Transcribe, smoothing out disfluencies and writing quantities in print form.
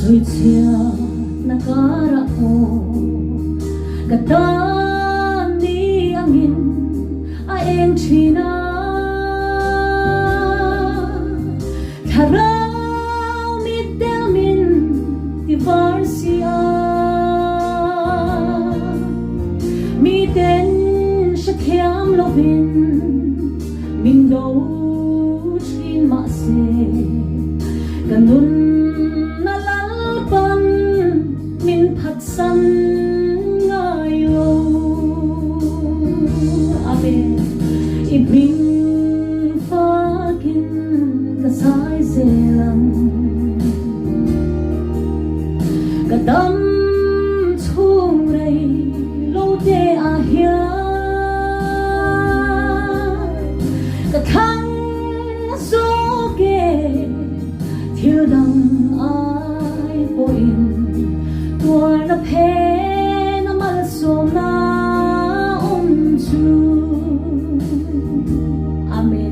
rồi chia na cara o kata ni angin a em china tharau mi delmin divorcia mi ten shakhyam lovin min do chin ma se kanun na lalpan min phat san ngayo abe ibring fakin kasai zelam kadam chung rei lo de a hia ka thang so ke thiêu đằng ai po in Tuarna phena